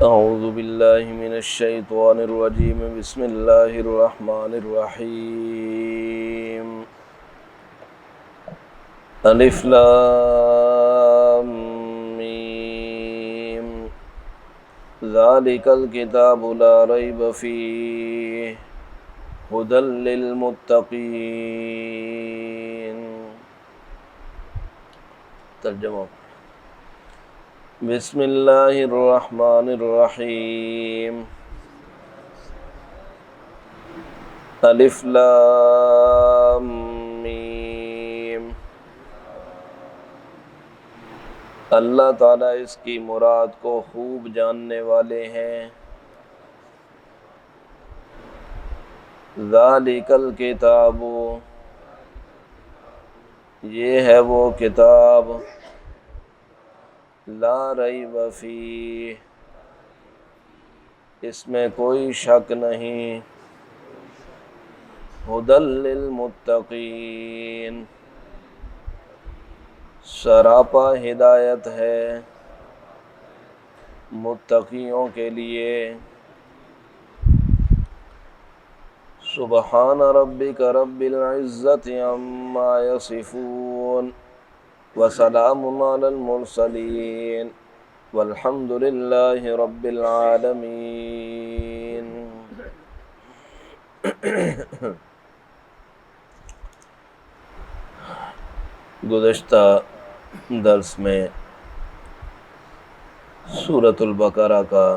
اعوذ باللہ من الشیطان الرجیم بسم اللہ الرحمن الرحیم الف لام میم ذالک الکتاب لا ریب فیہ ھدی للمتقین۔ ترجمہ۔ بسم اللہ الرحمن الرحیم الف لام میم۔ اللہ تعالیٰ اس کی مراد کو خوب جاننے والے ہیں۔ ذالک الکتاب، یہ ہے وہ کتاب، لا ریب فیہ، اس میں کوئی شک نہیں، ھدی للمتقین، سراپا ہدایت ہے متقیوں کے لیے۔ سبحان ربک رب العزت عما یصفون وسلام علی المرسلین والحمد للہ رب العالمین۔ گزشتہ درس میں سورۃ البقرہ کا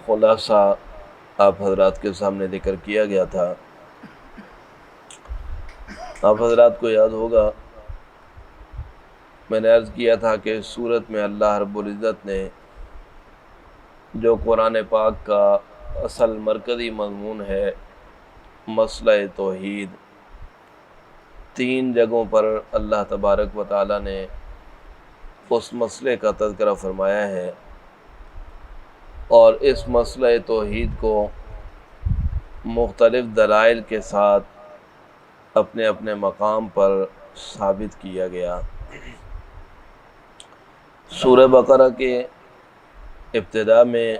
خلاصہ آپ حضرات کے سامنے ذکر کیا گیا تھا۔ آپ حضرات کو یاد ہوگا میں نے عرض کیا تھا کہ سورت میں اللہ رب العزت نے جو قرآن پاک کا اصل مرکزی مضمون ہے، مسئلہ توحید، 3 جگہوں پر اللہ تبارک و تعالیٰ نے اس مسئلے کا تذکرہ فرمایا ہے، اور اس مسئلہ توحید کو مختلف دلائل کے ساتھ اپنے اپنے مقام پر ثابت کیا گیا۔ سورہ بقرہ کے ابتدا میں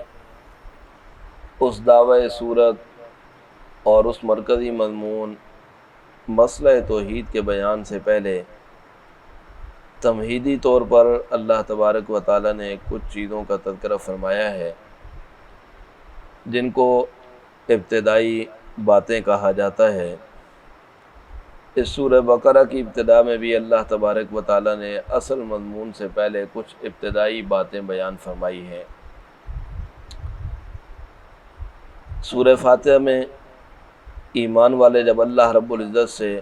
اس دعوی صورت اور اس مرکزی مضمون مسئلہ توحید کے بیان سے پہلے تمہیدی طور پر اللہ تبارک و تعالیٰ نے کچھ چیزوں کا تذکرہ فرمایا ہے جن کو ابتدائی باتیں کہا جاتا ہے۔ اس سورہ بقرہ کی ابتدا میں بھی اللہ تبارک و تعالیٰ نے اصل مضمون سے پہلے کچھ ابتدائی باتیں بیان فرمائی ہیں۔ سورہ فاتحہ میں ایمان والے جب اللہ رب العزت سے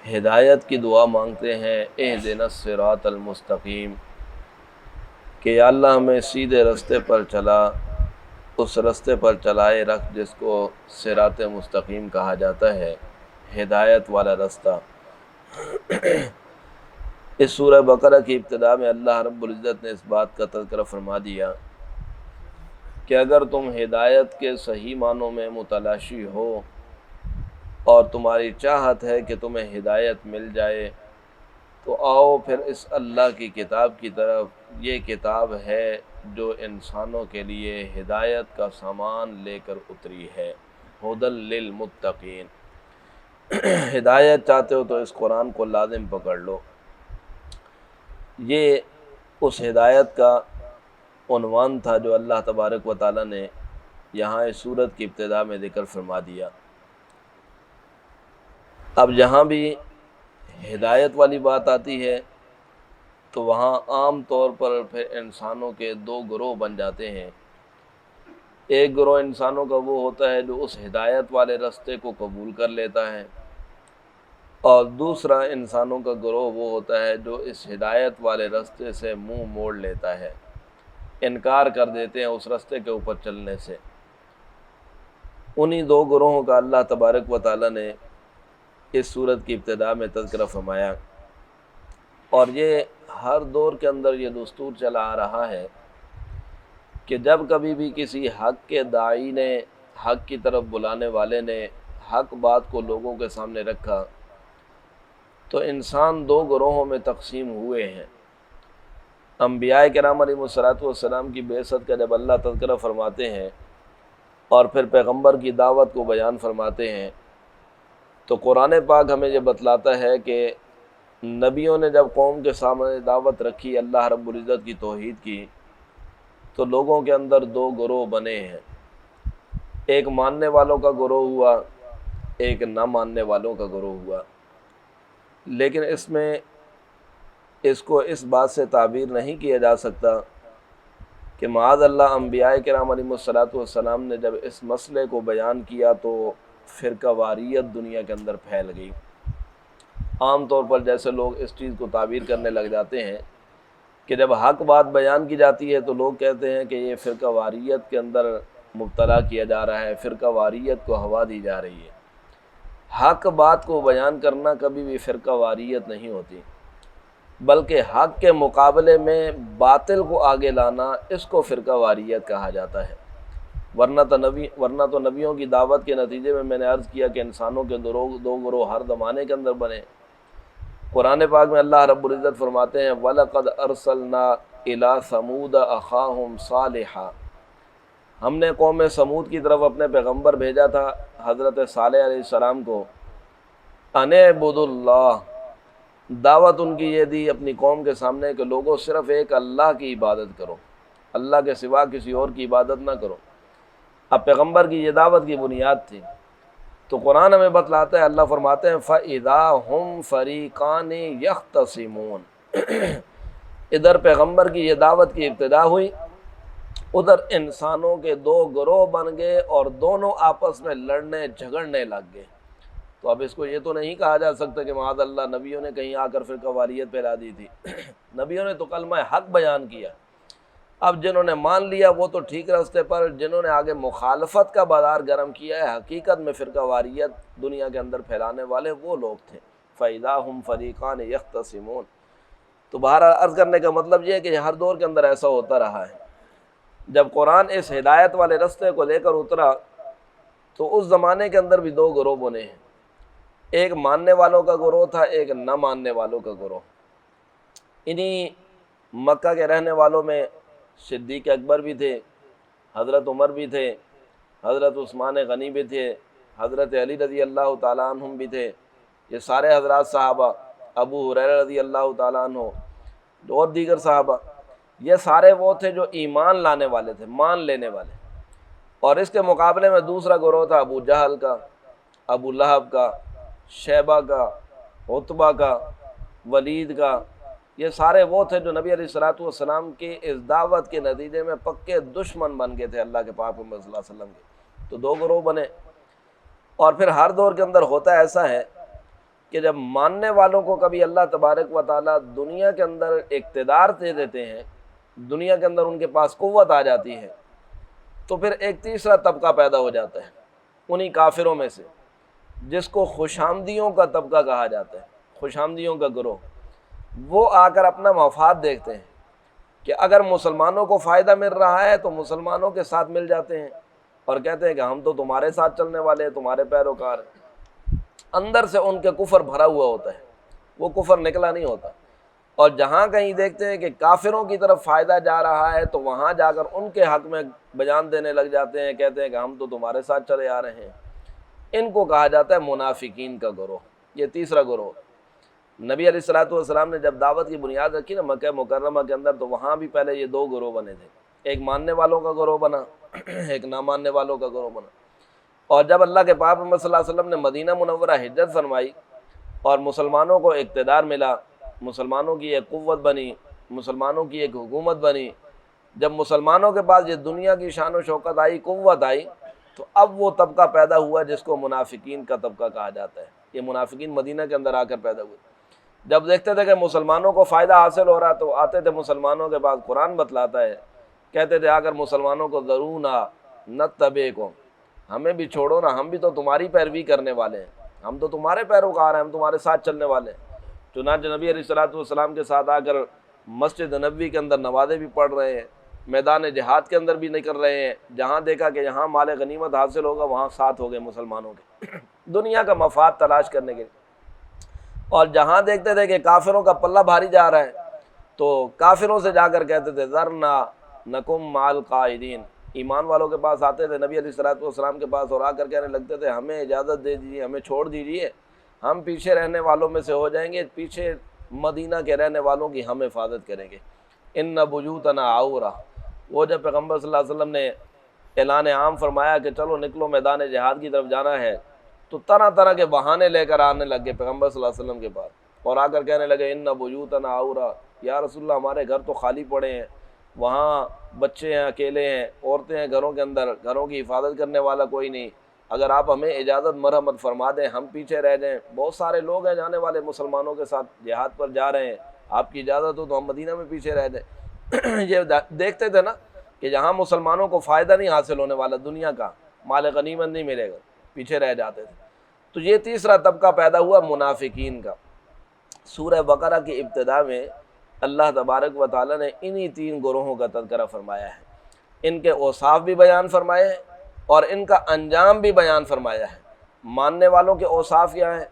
ہدایت کی دعا مانگتے ہیں، اہدنا الصراط المستقیم، کہ یا اللہ ہمیں سیدھے رستے پر چلا، اس رستے پر چلائے رکھ جس کو صراط مستقیم کہا جاتا ہے، ہدایت والا رستہ۔ اس سورہ بقرہ کی ابتدا میں اللہ رب العزت نے اس بات کا تذکرہ فرما دیا کہ اگر تم ہدایت کے صحیح معنوں میں متلاشی ہو اور تمہاری چاہت ہے کہ تمہیں ہدایت مل جائے، تو آؤ پھر اس اللہ کی کتاب کی طرف۔ یہ کتاب ہے جو انسانوں کے لیے ہدایت کا سامان لے کر اتری ہے، ھدی للمتقین۔ ہدایت چاہتے ہو تو اس قرآن کو لازم پکڑ لو۔ یہ اس ہدایت کا عنوان تھا جو اللہ تبارک و تعالیٰ نے یہاں اس سورت کی ابتدا میں ذکر فرما دیا۔ اب جہاں بھی ہدایت والی بات آتی ہے تو وہاں عام طور پر پھر انسانوں کے 2 گروہ بن جاتے ہیں۔ ایک گروہ انسانوں کا وہ ہوتا ہے جو اس ہدایت والے رستے کو قبول کر لیتا ہے، اور دوسرا انسانوں کا گروہ وہ ہوتا ہے جو اس ہدایت والے رستے سے منہ موڑ لیتا ہے، انکار کر دیتے ہیں اس رستے کے اوپر چلنے سے۔ انہی 2 گروہوں کا اللہ تبارک و تعالیٰ نے اس سورت کی ابتدا میں تذکرہ فرمایا، اور یہ ہر دور کے اندر یہ دستور چلا آ رہا ہے کہ جب کبھی بھی کسی حق کے داعی نے، حق کی طرف بلانے والے نے حق بات کو لوگوں کے سامنے رکھا تو انسان 2 گروہوں میں تقسیم ہوئے ہیں۔ انبیاء کرام علیہم السلام کی بعثت کا جب اللہ تذکرہ فرماتے ہیں اور پھر پیغمبر کی دعوت کو بیان فرماتے ہیں تو قرآن پاک ہمیں یہ بتلاتا ہے کہ نبیوں نے جب قوم کے سامنے دعوت رکھی اللہ رب العزت کی توحید کی تو لوگوں کے اندر دو گروہ بنے ہیں، ایک ماننے والوں کا گروہ ہوا، ایک نہ ماننے والوں کا گروہ ہوا۔ لیکن اس کو اس بات سے تعبیر نہیں کیا جا سکتا کہ معاذ اللہ انبیاء کرام علیہم السلام نے جب اس مسئلے کو بیان کیا تو فرقہ واریت دنیا کے اندر پھیل گئی۔ عام طور پر جیسے لوگ اس چیز کو تعبیر کرنے لگ جاتے ہیں کہ جب حق بات بیان کی جاتی ہے تو لوگ کہتے ہیں کہ یہ فرقہ واریت کے اندر مبتلا کیا جا رہا ہے، فرقہ واریت کو ہوا دی جا رہی ہے۔ حق بات کو بیان کرنا کبھی بھی فرقہ واریت نہیں ہوتی، بلکہ حق کے مقابلے میں باطل کو آگے لانا اس کو فرقہ واریت کہا جاتا ہے۔ ورنہ تو نبیوں کی دعوت کے نتیجے میں نے عرض کیا کہ انسانوں کے دو گروہ ہر زمانے کے اندر بنے۔ قرآن پاک میں اللہ رب العزت فرماتے ہیں وَلَقَدْ أَرْسَلْنَا إِلَىٰ ثَمُودَ أَخَاهُمْ صَالِحًا، ہم نے قوم سمود کی طرف اپنے پیغمبر بھیجا تھا حضرت صالح علیہ السلام کو، أَنِ اعْبُدُوا اللَّهَ، دعوت ان کی یہ دی اپنی قوم کے سامنے کہ لوگوں صرف ایک اللہ کی عبادت کرو، اللہ کے سوا کسی اور کی عبادت نہ کرو۔ اب پیغمبر کی یہ دعوت کی بنیاد تھی، تو قرآن ہمیں بتلاتا ہے، اللہ فرماتے ہیں فَإِذَا هُمْ فَرِيقَانِ يَخْتَصِمُونَ، ادھر پیغمبر کی یہ دعوت کی ابتدا ہوئی، ادھر انسانوں کے دو گروہ بن گئے اور دونوں آپس میں لڑنے جھگڑنے لگ گئے۔ تو اب اس کو یہ تو نہیں کہا جا سکتا کہ معاذ اللہ نبیوں نے کہیں آ کر فرقہ واریت پھیلا دی تھی۔ نبیوں نے تو کلمہ حق بیان کیا، اب جنہوں نے مان لیا وہ تو ٹھیک راستے پر، جنہوں نے آگے مخالفت کا بازار گرم کیا ہے، حقیقت میں فرقہ واریت دنیا کے اندر پھیلانے والے وہ لوگ تھے۔ فَإِذَا هُمْ فَرِيقَانِ يَخْتَصِمُونَ۔ تو بہرحال عرض کرنے کا مطلب یہ ہے کہ ہر دور کے اندر ایسا ہوتا رہا ہے۔ جب قرآن اس ہدایت والے رستے کو لے کر اترا تو اس زمانے کے اندر بھی دو گروہ بنے ہیں، ایک ماننے والوں کا گروہ تھا، ایک نہ ماننے والوں کا گروہ۔ انہی مکہ کے رہنے والوں میں صدیق اکبر بھی تھے، حضرت عمر بھی تھے، حضرت عثمان غنی بھی تھے، حضرت علی رضی اللہ تعالیٰ عنہم بھی تھے، یہ سارے حضرات صحابہ، ابو ہریرہ رضی اللہ تعالیٰ عنہ اور دیگر صحابہ، یہ سارے وہ تھے جو ایمان لانے والے تھے، مان لینے والے۔ اور اس کے مقابلے میں دوسرا گروہ تھا ابو جہل کا، ابو لہب کا، شیبہ کا، عتبہ کا، ولید کا، یہ سارے وہ تھے جو نبی علیہ السلام کی اس دعوت کے نتیجے میں پکے دشمن بن گئے تھے اللہ کے پاک محمد صلی اللہ علیہ وسلم کے۔ تو دو گروہ بنے۔ اور پھر ہر دور کے اندر ہوتا ایسا ہے کہ جب ماننے والوں کو کبھی اللہ تبارک و تعالیٰ دنیا کے اندر اقتدار دے دیتے ہیں، دنیا کے اندر ان کے پاس قوت آ جاتی ہے، تو پھر ایک تیسرا طبقہ پیدا ہو جاتا ہے انہی کافروں میں سے، جس کو خوش آمدیوں کا طبقہ کہا جاتا ہے، خوش آمدیوں کا گروہ۔ وہ آ کر اپنا مفاد دیکھتے ہیں کہ اگر مسلمانوں کو فائدہ مل رہا ہے تو مسلمانوں کے ساتھ مل جاتے ہیں اور کہتے ہیں کہ ہم تو تمہارے ساتھ چلنے والے ہیں، تمہارے پیروکار ہیں۔ اندر سے ان کے کفر بھرا ہوا ہوتا ہے، وہ کفر نکلا نہیں ہوتا۔ اور جہاں کہیں دیکھتے ہیں کہ کافروں کی طرف فائدہ جا رہا ہے تو وہاں جا کر ان کے حق میں بیان دینے لگ جاتے ہیں، کہتے ہیں کہ ہم تو تمہارے ساتھ چلے آ رہے ہیں۔ ان کو کہا جاتا ہے منافقین کا گروہ۔ یہ تیسرا گروہ۔ نبی علیہ السلام نے جب دعوت کی بنیاد رکھی نا مکہ مکرمہ کے اندر، تو وہاں بھی پہلے یہ دو گروہ بنے تھے، ایک ماننے والوں کا گروہ بنا، ایک نہ ماننے والوں کا گروہ بنا۔ اور جب اللہ کے پاک محمد صلی اللہ علیہ وسلم نے مدینہ منورہ ہجرت فرمائی اور مسلمانوں کو اقتدار ملا، مسلمانوں کی ایک قوت بنی، مسلمانوں کی ایک حکومت بنی، جب مسلمانوں کے پاس یہ دنیا کی شان و شوکت آئی، قوت آئی، تو اب وہ طبقہ پیدا ہوا جس کو منافقین کا طبقہ کہا جاتا ہے۔ یہ منافقین مدینہ کے اندر آ کر پیدا ہوئے۔ جب دیکھتے تھے کہ مسلمانوں کو فائدہ حاصل ہو رہا تو آتے تھے مسلمانوں کے پاس، قرآن بتلاتا ہے، کہتے تھے آ کر مسلمانوں کو ذرونا نتبعکم، ہمیں بھی چھوڑو نا، ہم بھی تو تمہاری پیروی کرنے والے ہیں، ہم تو تمہارے پیروکار ہیں، ہم تمہارے ساتھ چلنے والے ہیں۔ چنانچہ نبی علیہ السلام کے ساتھ آ کر مسجد نبوی کے اندر نمازیں بھی پڑھ رہے ہیں، میدان جہاد کے اندر بھی نکل رہے ہیں، جہاں دیکھا کہ یہاں مال غنیمت حاصل ہوگا وہاں ساتھ ہو گئے مسلمانوں کے، دنیا کا مفاد تلاش کرنے کے۔ اور جہاں دیکھتے تھے کہ کافروں کا پلہ بھاری جا رہا ہے تو کافروں سے جا کر کہتے تھے ذرنا نکم مال قائدین، ایمان والوں کے پاس آتے تھے نبی علیہ الصلوۃ والسلام کے پاس اور آ کر کہنے لگتے تھے ہمیں اجازت دے دیجیے، ہمیں چھوڑ دیجیے، ہم پیچھے رہنے والوں میں سے ہو جائیں گے، پیچھے مدینہ کے رہنے والوں کی ہم حفاظت کریں گے۔ ان بیوتنا عورہ، وہ جب پیغمبر صلی اللہ علیہ وسلم نے اعلان عام فرمایا کہ چلو نکلو میدان جہاد کی طرف جانا ہے، تو طرح طرح کے بہانے لے کر آنے لگے پیغمبر صلی اللہ علیہ وسلم کے پاس اور آ کر کہنے لگے ان بیوتنا عورہ، یا رسول اللہ ہمارے گھر تو خالی پڑے ہیں، وہاں بچے ہیں، اکیلے ہیں، عورتیں ہیں گھروں کے اندر، گھروں کی حفاظت کرنے والا کوئی نہیں، اگر آپ ہمیں اجازت مرحمت فرما دیں ہم پیچھے رہ جائیں، بہت سارے لوگ ہیں جانے والے مسلمانوں کے ساتھ جہاد پر جا رہے ہیں، آپ کی اجازت ہو تو ہم مدینہ میں پیچھے رہ جائیں۔ یہ دیکھتے تھے نا کہ جہاں مسلمانوں کو فائدہ نہیں حاصل ہونے والا، دنیا کا مال غنیمت نہیں ملے گا، پیچھے رہ جاتے تھے۔ تو یہ تیسرا طبقہ پیدا ہوا منافقین کا۔ سورہ بقرہ کی ابتدا میں اللہ تبارک و تعالیٰ نے انہی تین گروہوں کا تذکرہ فرمایا ہے، ان کے اوصاف بھی بیان فرمائے ہیں اور ان کا انجام بھی بیان فرمایا ہے۔ ماننے والوں کے اوصاف کیا ہیں،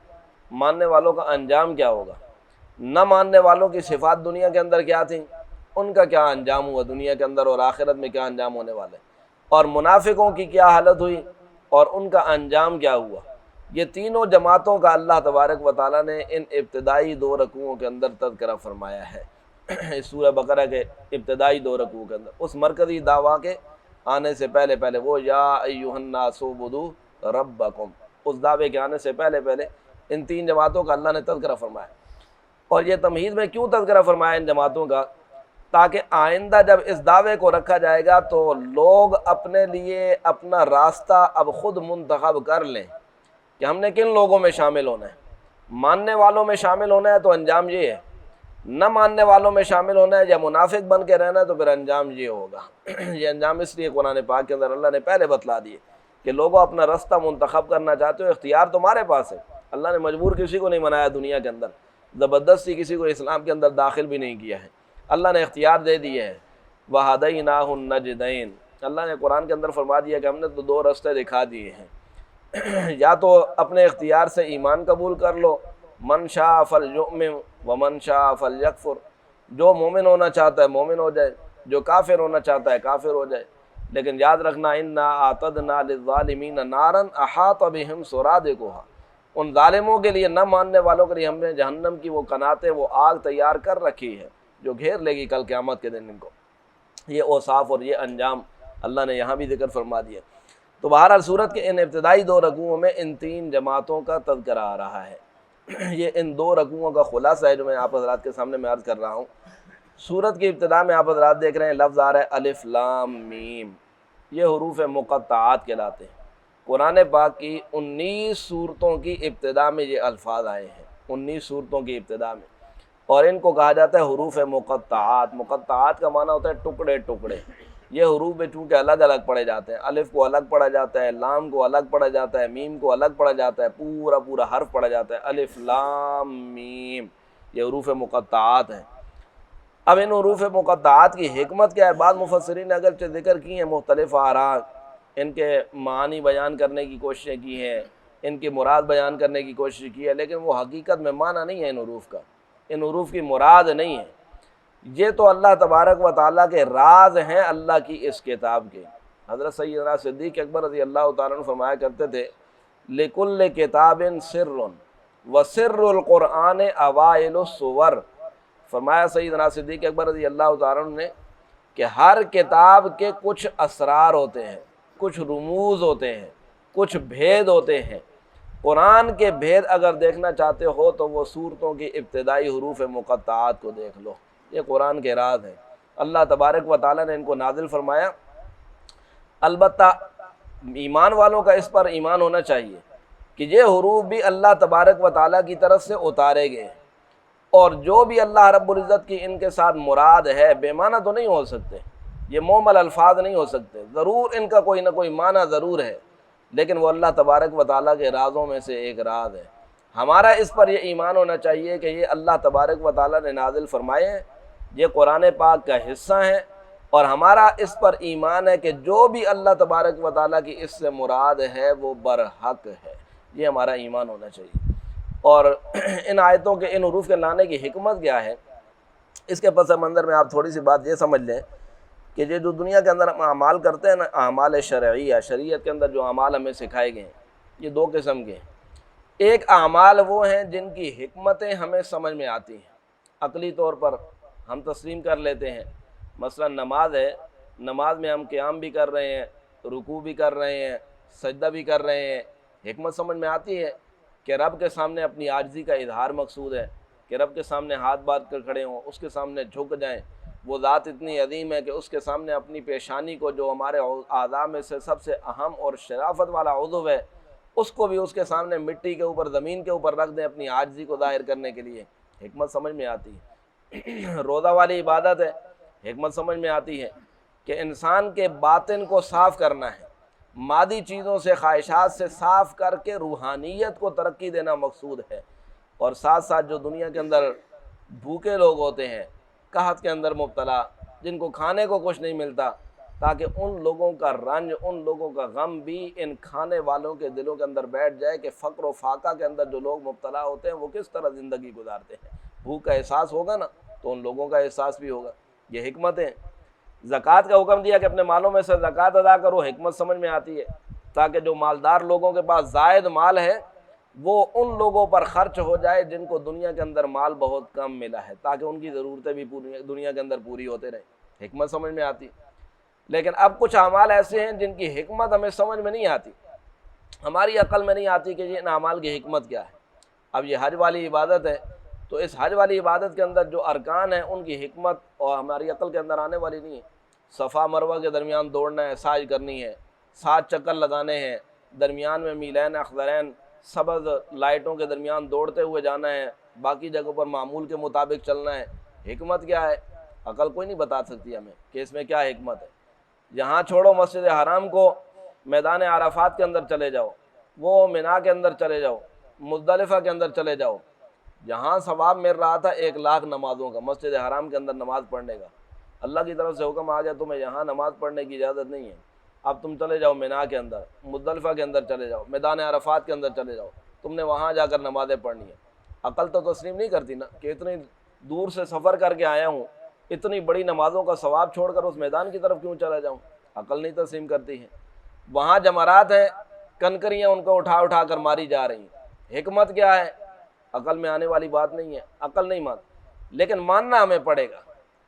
ماننے والوں کا انجام کیا ہوگا، نہ ماننے والوں کی صفات دنیا کے اندر کیا تھیں، ان کا کیا انجام ہوا دنیا کے اندر اور آخرت میں کیا انجام ہونے والے، اور منافقوں کی کیا حالت ہوئی اور ان کا انجام کیا ہوا۔ یہ تینوں جماعتوں کا اللہ تبارک و تعالیٰ نے ان ابتدائی 2 رکوعوں کے اندر تذکرہ فرمایا ہے۔ اس سورہ بقرہ کے ابتدائی 2 رکوعوں کے اندر اس مرکزی دعویٰ کے آنے سے پہلے وہ یا ایھا الناس اعبدوا ربکم، اس دعوے کے آنے سے پہلے ان 3 جماعتوں کا اللہ نے تذکرہ فرمایا۔ اور یہ تمہید میں کیوں تذکرہ فرمایا ان جماعتوں کا، تاکہ آئندہ جب اس دعوے کو رکھا جائے گا تو لوگ اپنے لیے اپنا راستہ اب خود منتخب کر لیں کہ ہم نے کن لوگوں میں شامل ہونا ہے۔ ماننے والوں میں شامل ہونا ہے تو انجام یہ ہے، نہ ماننے والوں میں شامل ہونا ہے یا منافق بن کے رہنا ہے تو پھر انجام یہ ہوگا۔ یہ انجام اس لیے قرآن پاک کے اندر اللہ نے پہلے بتلا دیے کہ لوگوں اپنا راستہ منتخب کرنا چاہتے ہو، اختیار تمہارے پاس ہے، اللہ نے مجبور کسی کو نہیں بنایا دنیا کے اندر، زبردستی کسی کو اسلام کے اندر داخل بھی نہیں کیا ہے، اللہ نے اختیار دے دیے ہے۔ وَهَدَيْنَاهُ النَّجْدَيْنِ، اللہ نے قرآن کے اندر فرما دیا کہ ہم نے تو 2 راستے دکھا دیے ہیں، یا تو اپنے اختیار سے ایمان قبول کر لو، من شاء فلیؤمن ومن شاء فلیکفر، جو مومن ہونا چاہتا ہے مومن ہو جائے، جو کافر ہونا چاہتا ہے کافر ہو جائے، لیکن یاد رکھنا انا اعتدنا للظالمین نارا احاط بہم سرادقها، ان ظالموں کے لیے، نہ ماننے والوں کے لیے ہم نے جہنم کی وہ قناتیں، وہ آگ تیار کر رکھی ہے جو گھیر لے گی کل قیامت کے دن ان کو۔ یہ اوصاف اور یہ انجام اللہ نے یہاں بھی ذکر فرما دیا۔ تو بہرحال سورت کے ان ابتدائی 2 رکوعوں میں ان 3 جماعتوں کا تذکرہ آ رہا ہے۔ یہ ان 2 رکوعوں کا خلاصہ ہے جو میں آپ حضرات کے سامنے میں عرض کر رہا ہوں۔ سورت کی ابتدا میں آپ حضرات دیکھ رہے ہیں لفظ آ رہا ہے الف لام میم، یہ حروف مقطعات کہلاتے ہیں۔ قرآن پاک کی 19 سورتوں کی ابتدا میں یہ الفاظ آئے ہیں، 19 سورتوں کی ابتدا میں، اور ان کو کہا جاتا ہے حروف مقطعات۔ مقطعات کا معنی ہوتا ہے ٹکڑے ٹکڑے۔ یہ حروف میں چونکہ الگ الگ پڑھے جاتے ہیں، الف کو الگ پڑھا جاتا ہے، لام کو الگ پڑھا جاتا ہے، میم کو الگ پڑھا جاتا ہے، پورا حرف پڑھا جاتا ہے، الف لام میم، یہ حروف مقطعات ہیں۔ اب ان حروف مقطعات کی حکمت کیا ہے، بعض مفسرین نے اگرچہ ذکر کی ہیں، مختلف آراء، ان کے معانی بیان کرنے کی کوششیں کی ہیں، ان کی مراد بیان کرنے کی کوشش کی ہے، لیکن وہ حقیقت میں معنی نہیں ہے ان حروف کا، ان حروف کی مراد نہیں ہے۔ یہ تو اللہ تبارک و تعالیٰ کے راز ہیں اللہ کی اس کتاب کے۔ حضرت سیدنا صدیق اکبر رضی اللہ تعالیٰ عنہ فرمایا کرتے تھے لِكُلِّ كِتَابٍ سِرٌ وَسِرُّ الْقُرْآنِ أَوَائِلُ السُّوَرِ، فرمایا سیدنا صدیق اکبر رضی اللہ تعالیٰ عنہ نے کہ ہر کتاب کے کچھ اسرار ہوتے ہیں، کچھ رموز ہوتے ہیں، کچھ بھید ہوتے ہیں۔ قرآن کے بھید اگر دیکھنا چاہتے ہو تو وہ سورتوں کی ابتدائی حروف مقطعات کو دیکھ لو، یہ قرآن کے راز ہیں، اللہ تبارک و تعالیٰ نے ان کو نازل فرمایا۔ البتہ ایمان والوں کا اس پر ایمان ہونا چاہیے کہ یہ حروف بھی اللہ تبارک و تعالیٰ کی طرف سے اتارے گئے، اور جو بھی اللہ رب العزت کی ان کے ساتھ مراد ہے، بے معنی تو نہیں ہو سکتے، یہ مومل الفاظ نہیں ہو سکتے، ضرور ان کا کوئی نہ کوئی معنی ضرور ہے، لیکن وہ اللہ تبارک و تعالیٰ کے رازوں میں سے ایک راز ہے۔ ہمارا اس پر یہ ایمان ہونا چاہیے کہ یہ اللہ تبارک و تعالیٰ نے نازل فرمائے ہیں، یہ قرآن پاک کا حصہ ہیں، اور ہمارا اس پر ایمان ہے کہ جو بھی اللہ تبارک و تعالیٰ کی اس سے مراد ہے وہ برحق ہے، یہ ہمارا ایمان ہونا چاہیے۔ اور ان آیتوں کے ان حروف کے لانے کی حکمت کیا ہے، اس کے پس منظر میں آپ تھوڑی سی بات یہ سمجھ لیں کہ یہ جو دنیا کے اندر ہم اعمال کرتے ہیں نا، اعمال شرعیہ، شریعت کے اندر جو اعمال ہمیں سکھائے گئے ہیں یہ دو قسم کے ہیں۔ ایک اعمال وہ ہیں جن کی حکمتیں ہمیں سمجھ میں آتی ہیں، عقلی طور پر ہم تسلیم کر لیتے ہیں۔ مثلا نماز ہے، نماز میں ہم قیام بھی کر رہے ہیں، رکوع بھی کر رہے ہیں، سجدہ بھی کر رہے ہیں، حکمت سمجھ میں آتی ہے کہ رب کے سامنے اپنی عاجزی کا اظہار مقصود ہے، کہ رب کے سامنے ہاتھ باندھ کر کھڑے ہوں، اس کے سامنے جھک جائیں۔ وہ ذات اتنی عظیم ہے کہ اس کے سامنے اپنی پیشانی کو، جو ہمارے اعضاء میں سے سب سے اہم اور شرافت والا عضو ہے، اس کو بھی اس کے سامنے مٹی کے اوپر، زمین کے اوپر رکھ دیں اپنی عاجزی کو ظاہر کرنے کے لیے۔ حکمت سمجھ میں آتی ہے۔ روزہ والی عبادت ہے، حکمت سمجھ میں آتی ہے کہ انسان کے باطن کو صاف کرنا ہے، مادی چیزوں سے، خواہشات سے صاف کر کے روحانیت کو ترقی دینا مقصود ہے۔ اور ساتھ ساتھ جو دنیا کے اندر بھوکے لوگ ہوتے ہیں، قحط کے اندر مبتلا، جن کو کھانے کو کچھ نہیں ملتا، تاکہ ان لوگوں کا رنج، ان لوگوں کا غم بھی ان کھانے والوں کے دلوں کے اندر بیٹھ جائے کہ فقر و فاقہ کے اندر جو لوگ مبتلا ہوتے ہیں وہ کس طرح زندگی گزارتے ہیں۔ بھوک کا احساس ہوگا نا تو ان لوگوں کا احساس بھی ہوگا۔ یہ حکمت ہے۔ زکوٰۃ کا حکم دیا کہ اپنے مالوں میں سے زکوٰۃ ادا کرو، حکمت سمجھ میں آتی ہے تاکہ جو مالدار لوگوں کے پاس زائد مال ہے وہ ان لوگوں پر خرچ ہو جائے جن کو دنیا کے اندر مال بہت کم ملا ہے، تاکہ ان کی ضرورتیں بھی دنیا کے اندر پوری ہوتے رہیں۔ حکمت سمجھ میں آتی۔ لیکن اب کچھ اعمال ایسے ہیں جن کی حکمت ہمیں سمجھ میں نہیں آتی، ہماری عقل میں نہیں آتی کہ یہ ان اعمال کی حکمت کیا ہے۔ اب یہ حج والی عبادت ہے، تو اس حج والی عبادت کے اندر جو ارکان ہیں ان کی حکمت اور ہماری عقل کے اندر آنے والی نہیں ہے۔ صفا مروہ کے درمیان دوڑنا ہے، سعی کرنی ہے، 7 چکر لگانے ہیں، درمیان میں میلین اخضرین سبز لائٹوں کے درمیان دوڑتے ہوئے جانا ہے، باقی جگہوں پر معمول کے مطابق چلنا ہے۔ حکمت کیا ہے؟ عقل کوئی نہیں بتا سکتی ہمیں کہ اس میں کیا حکمت ہے۔ یہاں چھوڑو مسجد حرام کو، میدان عرفات کے اندر چلے جاؤ، وہ مینا کے اندر چلے جاؤ، مزدلفہ کے اندر چلے جاؤ، جہاں ثواب مل رہا تھا 1,00,000 نمازوں کا، مسجد حرام کے اندر نماز پڑھنے کا، اللہ کی طرف سے حکم آ گیا تمہیں یہاں نماز پڑھنے کی اجازت نہیں ہے، اب تم چلے جاؤ مینا کے اندر، مزدلفہ کے اندر چلے جاؤ، میدان عرفات کے اندر چلے جاؤ، تم نے وہاں جا کر نمازیں پڑھنی ہیں۔ عقل تو تسلیم نہیں کرتی نا کہ اتنی دور سے سفر کر کے آیا ہوں، اتنی بڑی نمازوں کا ثواب چھوڑ کر اس میدان کی طرف کیوں چلا جاؤں؟ عقل نہیں تسلیم کرتی ہے۔ وہاں جمرات ہیں، کنکریاں ان کو اٹھا اٹھا کر ماری جا رہی ہیں، حکمت کیا ہے؟ عقل میں آنے والی بات نہیں ہے، عقل نہیں مانتی، لیکن ماننا ہمیں پڑے گا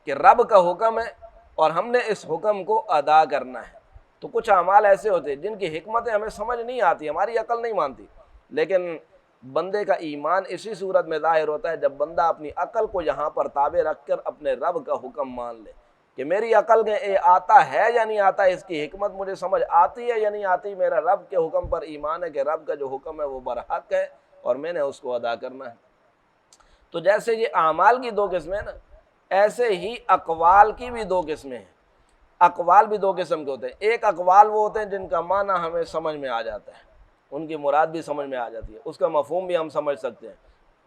کہ رب کا حکم ہے اور ہم نے اس حکم کو ادا کرنا ہے۔ تو کچھ اعمال ایسے ہوتے ہیں جن کی حکمتیں ہمیں سمجھ نہیں آتی، ہماری عقل نہیں مانتی، لیکن بندے کا ایمان اسی صورت میں ظاہر ہوتا ہے جب بندہ اپنی عقل کو یہاں پر تابع رکھ کر اپنے رب کا حکم مان لے کہ میری عقل میں یہ آتا ہے یا نہیں آتا، اس کی حکمت مجھے سمجھ آتی ہے یا نہیں آتی، میرا رب کے حکم پر ایمان ہے کہ رب کا جو حکم ہے وہ برحق ہے اور میں نے اس کو ادا کرنا ہے۔ تو جیسے یہ اعمال کی 2 قسمیں ہیں نا، ایسے ہی اقوال کی بھی 2 قسمیں ہیں۔ اقوال بھی 2 قسم کے ہوتے ہیں۔ ایک اقوال وہ ہوتے ہیں جن کا معنی ہمیں سمجھ میں آ جاتا ہے، ان کی مراد بھی سمجھ میں آ جاتی ہے، اس کا مفہوم بھی ہم سمجھ سکتے ہیں،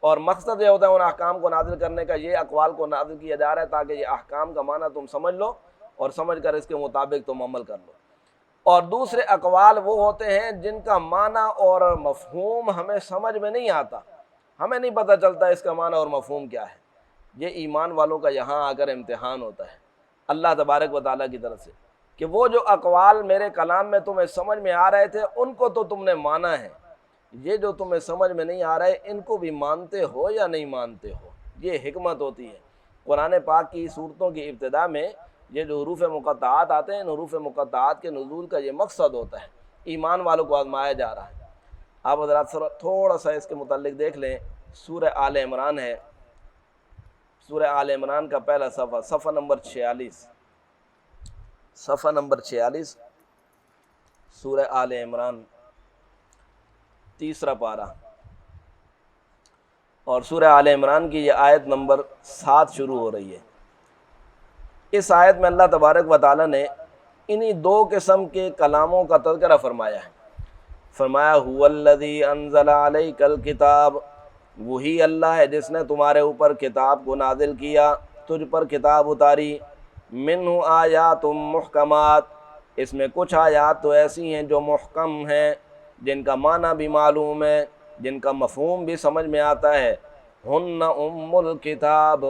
اور مقصد یہ ہوتا ہے ان احکام کو نازل کرنے کا، یہ اقوال کو نازل کیا جا رہا ہے تاکہ یہ احکام کا معنی تم سمجھ لو اور سمجھ کر اس کے مطابق تم عمل کر لو۔ اور دوسرے اقوال وہ ہوتے ہیں جن کا معنی اور مفہوم ہمیں سمجھ میں نہیں آتا، ہمیں نہیں پتہ چلتا اس کا معنی اور مفہوم کیا ہے۔ یہ ایمان والوں کا یہاں آ کر امتحان ہوتا ہے اللہ تبارک و تعالیٰ کی طرف سے کہ وہ جو اقوال میرے کلام میں تمہیں سمجھ میں آ رہے تھے ان کو تو تم نے مانا ہے، یہ جو تمہیں سمجھ میں نہیں آ رہے ان کو بھی مانتے ہو یا نہیں مانتے ہو۔ یہ حکمت ہوتی ہے۔ قرآن پاک کی صورتوں کی ابتدا میں یہ جو حروف مقطعات آتے ہیں، ان حروف مقطعات کے نزول کا یہ مقصد ہوتا ہے، ایمان والوں کو آزمایا جا رہا ہے۔ آپ حضرات تھوڑا سا اس کے متعلق دیکھ لیں، سورہ آل عمران ہے، سورہ آل عمران کا پہلا صفحہ، صفحہ نمبر 46، صفحہ نمبر 46، سورہ آل عمران، تیسرا پارہ، اور سورہ آل عمران کی یہ آیت نمبر 7 شروع ہو رہی ہے۔ اس آیت میں اللہ تبارک و تعالیٰ نے انہی 2 قسم کے کلاموں کا تذکرہ فرمایا ہے۔ فرمایا هو الذی انزل علیک الکتاب، وہی اللہ ہے جس نے تمہارے اوپر کتاب کو نازل کیا، تجھ پر کتاب اتاری، منہ آیات محکمات، اس میں کچھ آیات تو ایسی ہیں جو محکم ہیں، جن کا معنی بھی معلوم ہے، جن کا مفہوم بھی سمجھ میں آتا ہے۔ ہن ام الکتاب،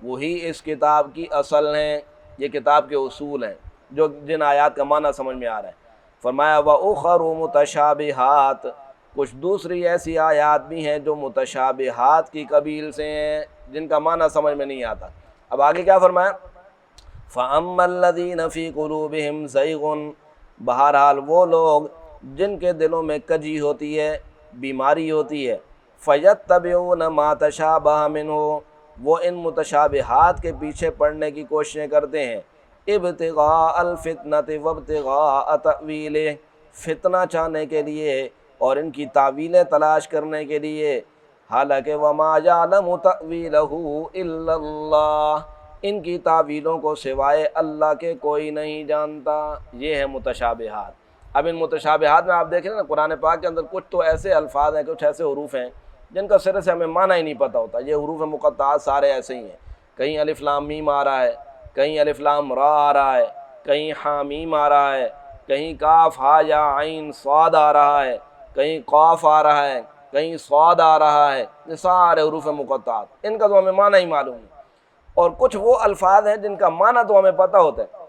وہی اس کتاب کی اصل ہیں، یہ کتاب کے اصول ہیں جو جن آیات کا معنی سمجھ میں آ رہا ہے۔ فرمایا وَأُخَرُ مُتَشَابِهَاتٌ، کچھ دوسری ایسی آیات بھی ہیں جو متشابہات کی قبیل سے ہیں، جن کا معنی سمجھ میں نہیں آتا۔ اب آگے کیا فرمایا؟ فَأَمَّا الَّذِينَ فِي قُلُوبِهِمْ زَيْغٌ، بہرحال وہ لوگ جن کے دلوں میں کجی ہوتی ہے، بیماری ہوتی ہے، فَيَتَّبِعُونَ مَا تَشَابَهَ مِنْهُ، وہ ان متشابہات کے پیچھے پڑنے کی کوششیں کرتے ہیں، ابتغاء الفتنة وابتغاء تأویلہ، فتنہ چاہنے کے لیے اور ان کی تعویلیں تلاش کرنے کے لیے، حالانکہ وَمَا يَعْلَمُ تَأْوِيلَهُ إِلَّا اللَّهُ، ان کی تعویلوں کو سوائے اللہ کے کوئی نہیں جانتا۔ یہ ہے متشابہات۔ اب ان متشابہات میں آپ دیکھیں نا قرآن پاک کے اندر کچھ تو ایسے الفاظ ہیں، کچھ ایسے حروف ہیں جن کا سرے سے ہمیں معنی ہی نہیں پتہ ہوتا۔ یہ حروف مقطعات سارے ایسے ہی ہیں، کہیں الف لام میم آ رہا ہے، کہیں الف لام را آ رہا ہے، کہیں حا میم آ رہا ہے، کہیں کاف ہا یا عین صاد آ رہا ہے، کہیں قاف آ رہا ہے، کہیں صاد آ رہا ہے۔ یہ سارے حروف مقطعات، ان کا تو ہمیں معنی ہی معلوم ہے۔ اور کچھ وہ الفاظ ہیں جن کا معنی تو ہمیں پتہ ہوتا ہے،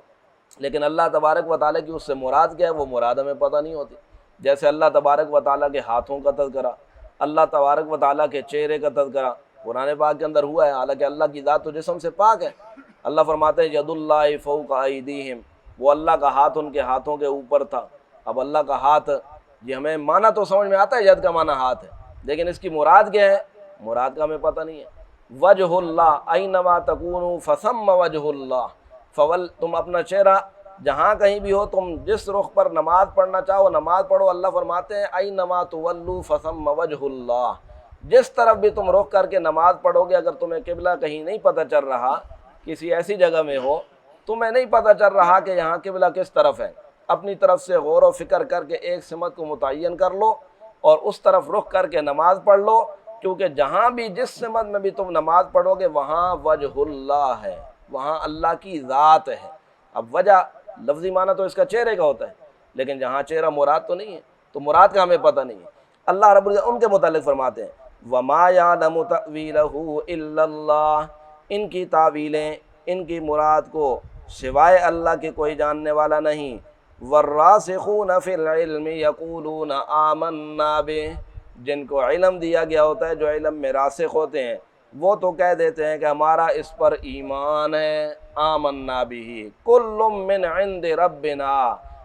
لیکن اللہ تبارک و تعالیٰ کی اس سے مراد کیا ہے وہ مراد ہمیں پتہ نہیں ہوتی۔ جیسے اللہ تبارک و تعالیٰ کے ہاتھوں کا تذکرہ، اللہ تبارک و تعالیٰ کے چہرے کا تذکرہ قرآن پاک کے اندر ہوا ہے، حالانکہ اللہ کی ذات تو جسم سے پاک ہے۔ اللہ فرماتے ہیں ید اللہ فوق ایدیہم، وہ اللہ کا ہاتھ ان کے ہاتھوں کے اوپر تھا۔ اب اللہ کا ہاتھ، یہ ہمیں معنی تو سمجھ میں آتا ہے، ید کا معنی ہاتھ ہے، لیکن اس کی مراد کیا ہے، مراد کا ہمیں پتہ نہیں ہے۔ وجہ اللہ اینما تکونوا فثم وجہ اللہ، تم اپنا چہرہ جہاں کہیں بھی ہو، تم جس رخ پر نماز پڑھنا چاہو نماز پڑھو۔ اللہ فرماتے ہیں اینما تولوا فثم وجہ اللہ، جس طرف بھی تم رخ کر کے نماز پڑھو گے، اگر تمہیں قبلہ کہیں نہیں پتہ چل رہا، کسی ایسی جگہ میں ہو تمہیں نہیں پتہ چل رہا کہ یہاں قبلہ کس طرف ہے، اپنی طرف سے غور و فکر کر کے ایک سمت کو متعین کر لو اور اس طرف رخ کر کے نماز پڑھ لو، کیونکہ جہاں بھی جس سمت میں بھی تم نماز پڑھو گے وہاں وجہ اللہ ہے، وہاں اللہ کی ذات ہے۔ اب وجہ لفظی معنی تو اس کا چہرے کا ہوتا ہے، لیکن جہاں چہرہ مراد تو نہیں ہے، تو مراد کا ہمیں پتہ نہیں ہے۔ اللہ رب العزت ان کے متعلق فرماتے ہیں وَمَا يَعْلَمُ تَأْوِيلَهُ إِلَّا اللَّهُ، ان کی تعویلیں، ان کی مراد کو سوائے اللہ کے کوئی جاننے والا نہیں۔ وَالرَّاسِخُونَ فِي الْعِلْمِ يَقُولُونَ آمَنَّا بِهِ، جن کو علم دیا گیا ہوتا ہے، جو علم میں راسخ ہوتے ہیں، وہ تو کہہ دیتے ہیں کہ ہمارا اس پر ایمان ہے۔ آمنا بہ کل من عند ربنا،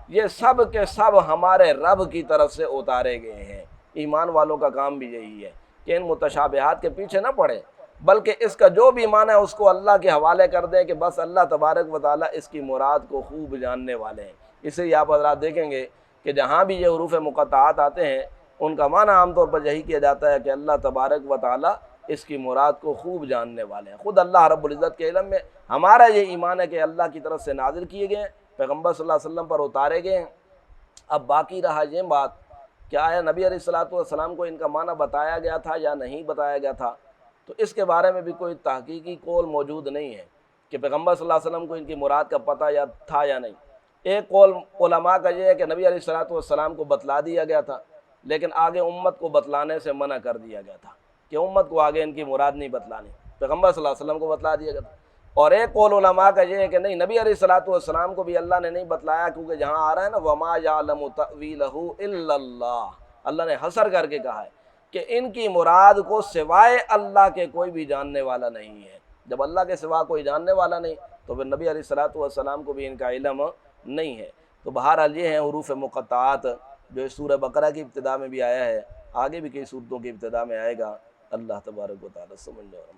یہ سب کے سب ہمارے رب کی طرف سے اتارے گئے ہیں۔ ایمان والوں کا کام بھی یہی ہے کہ ان متشابہات کے پیچھے نہ پڑے، بلکہ اس کا جو بھی معنی ہے اس کو اللہ کے حوالے کر دیں کہ بس اللہ تبارک و تعالیٰ اس کی مراد کو خوب جاننے والے ہیں۔ اس لیے آپ حضرات دیکھیں گے کہ جہاں بھی یہ حروف مقطعات آتے ہیں ان کا معنی عام طور پر یہی کیا جاتا ہے کہ اللہ تبارک و تعالیٰ اس کی مراد کو خوب جاننے والے ہیں۔ خود اللہ رب العزت کے علم میں ہمارا یہ ایمان ہے کہ اللہ کی طرف سے نازل کیے گئے ہیں، پیغمبر صلی اللہ علیہ وسلم پر اتارے گئے ہیں۔ اب باقی رہا یہ بات کہ آیا نبی علیہ الصلوۃ والسلام کو ان کا معنی بتایا گیا تھا یا نہیں بتایا گیا تھا، تو اس کے بارے میں بھی کوئی تحقیقی قول موجود نہیں ہے کہ پیغمبر صلی اللہ علیہ وسلم کو ان کی مراد کا پتہ یا تھا یا نہیں۔ ایک قول علماء کا یہ ہے کہ نبی علیہ الصلوۃ والسلام کو بتلا دیا گیا تھا، لیکن آگے امت کو بتلانے سے منع کر دیا گیا تھا کہ امت کو آگے ان کی مراد نہیں بتلانی، پیغمبر صلی اللہ علیہ وسلم کو بتلا دیا گیا تھا۔ اور ایک قول علماء کا یہ ہے کہ نہیں، نبی علیہ الصلوۃ والسلام کو بھی اللہ نے نہیں بتلایا، کیونکہ جہاں آ رہا ہے نا وَمَا يَعْلَمُ تَأْوِيلَهُ إِلَّا اللَّهُ، اللہ نے حصر کر کے کہا ہے کہ ان کی مراد کو سوائے اللہ کے کوئی بھی جاننے والا نہیں ہے۔ جب اللہ کے سوا کوئی جاننے والا نہیں تو پھر نبی علیہ الصلوۃ والسلام کو بھی ان کا علم نہیں ہے۔ تو بہرحال یہ ہیں حروف مقطعات جو اس سورہ بقرہ کی ابتدا میں بھی آیا ہے، آگے بھی کئی سورتوں کی ابتدا میں آئے گا۔ اللہ تبارک و تعالیٰ سمجھنے اور